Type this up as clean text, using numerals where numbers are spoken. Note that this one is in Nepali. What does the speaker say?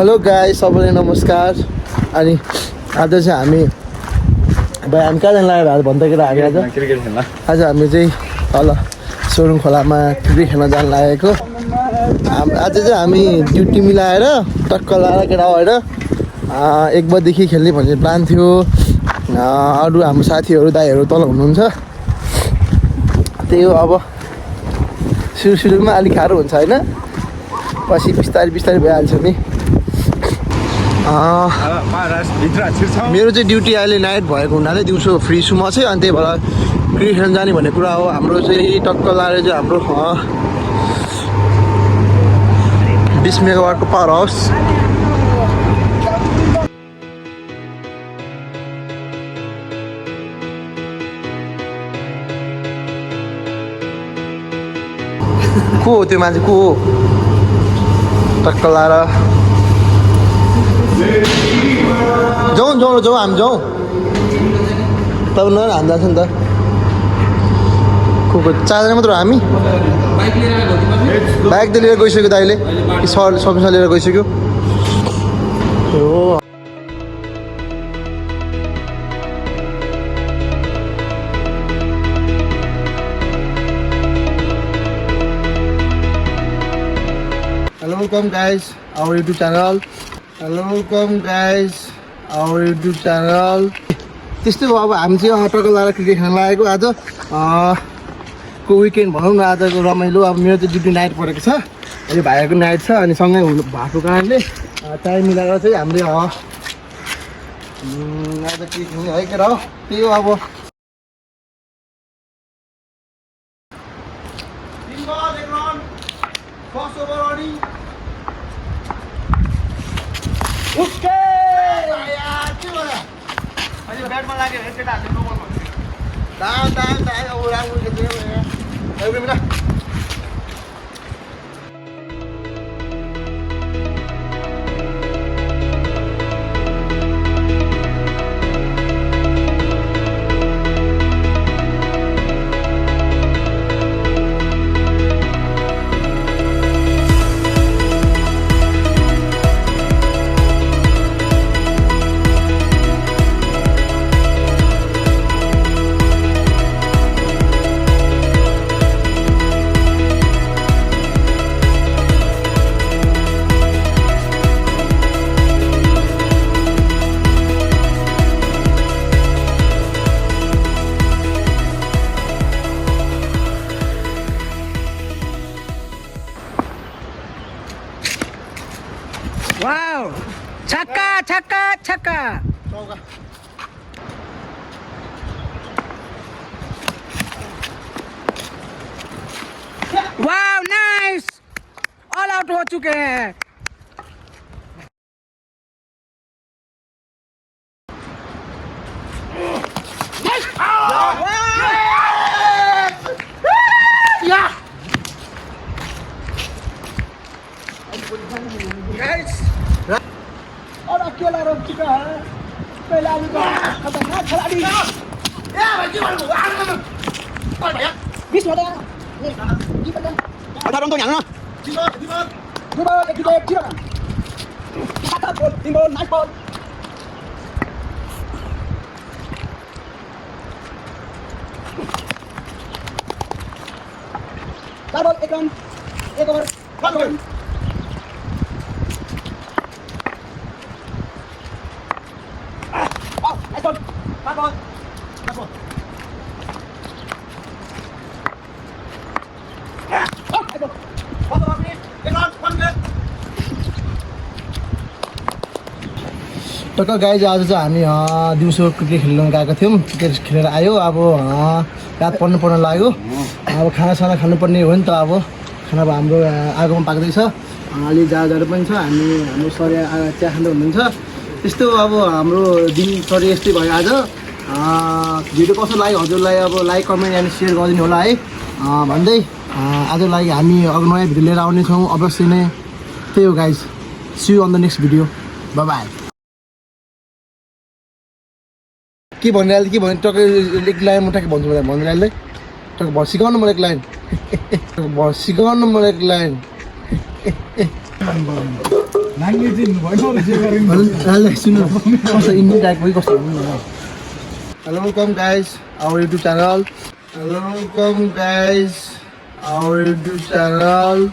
हेलो गाइस, सबैलाई नमस्कार। अनि आज चाहिँ हामी कहाँ जान लाग्यो भन्दाखेरि हामी आज हामी चाहिँ तल सोरुङ खोलामा क्रिकेट खेल्न जान लागेको। आज चाहिँ हामी ड्युटी मिलाएर टक्क लाएर केटा भएर 1 बजेदेखि खेल्ने भन्ने प्लान थियो। अरू हाम्रो साथीहरू दाइहरू तल हुनुहुन्छ। त्यही हो, अब सुरुमा अलिक गाह्रो हुन्छ होइन, पछि बिस्तारै भइहाल्छ नि। मेरो चाहिँ ड्युटी अहिले नाइट भएको हुनाले दिउँसो फ्री छु म चाहिँ, अनि त्यही भएर क्रिकेट खेल्न जाने भन्ने कुरा हो। हाम्रो चाहिँ टक्क लाएर चाहिँ हाम्रो 20 मेगावाटको पावर हाउस। को हो त्यो मान्छे, को हो? टक्क लाएर जाउँ हामी जाउँ। तपाईँ हामी जान्छ नि त। को 4जना मात्र हो हामी। बाइक त लिएर गइसक्यो दाइले, सब्जी लिएर गइसक्यो हो। Welcome guys, our YouTube channel. Welcome guys, our YouTube channel. त्यस्तै हो, अब हामी चाहिँ टक्क लाएर क्रिकेट खेल्न लागेको। आज को विकेन्ड भनौँ न, आजको रमाइलो। अब मेरो चाहिँ ड्युटी नाइट परेको छ, यो भाइको नाइट छ, अनि सँगै हुनु भएको कारणले टाइम मिलाएर चाहिँ हामीले आज क्रिकेट खेल्ने है के र। त्यही हो अब। ब्याटमा लाग्यो केटाहरूले नोबल भन्छ। अब राम्रो खेल्दैन। Wow! Chaka! Wow, nice! All out हो चुके हैं। और अकेला रोक चुका है पहला खतरनाक खिलाड़ी। एक ओवर टक्क गाइज। आज चाहिँ हामी दिउँसो क्रिकेट खेल्न गएको थियौँ। क्रिकेट खेलेर आयो। अब रात पर्न लाग्यो। अब खानासाना खानुपर्ने हो नि त। अब खाना हाम्रो आगोमा पाक्दैछ। अलि जाडो पनि छ। हाम्रो सर चिया खाँदै हुनुहुन्छ। त्यस्तो अब हाम्रो दिनचर्या यस्तै भयो आज। भिडियो कस्तो लाग्यो हजुरलाई, अब लाइक कमेन्ट अनि सेयर गरिदिनु होला है भन्दै आजको लागि हामी अब नयाँ भिडियो लिएर आउनेछौँ अवश्य नै। त्यही हो guys, see you on the next video, bye bye. के भनिरहेको के भने टक्कै एक लाइन म टक्कै भन्छु भनिरहेलाई टक्क सिकाउनु मलाई एक लाइन सिकाउनु मलाई एक लाइन सुन्नु कस्तो इन्डियन टाइपको कस्तो hello welcome guys our YouTube channel hello welcome guys our YouTube channel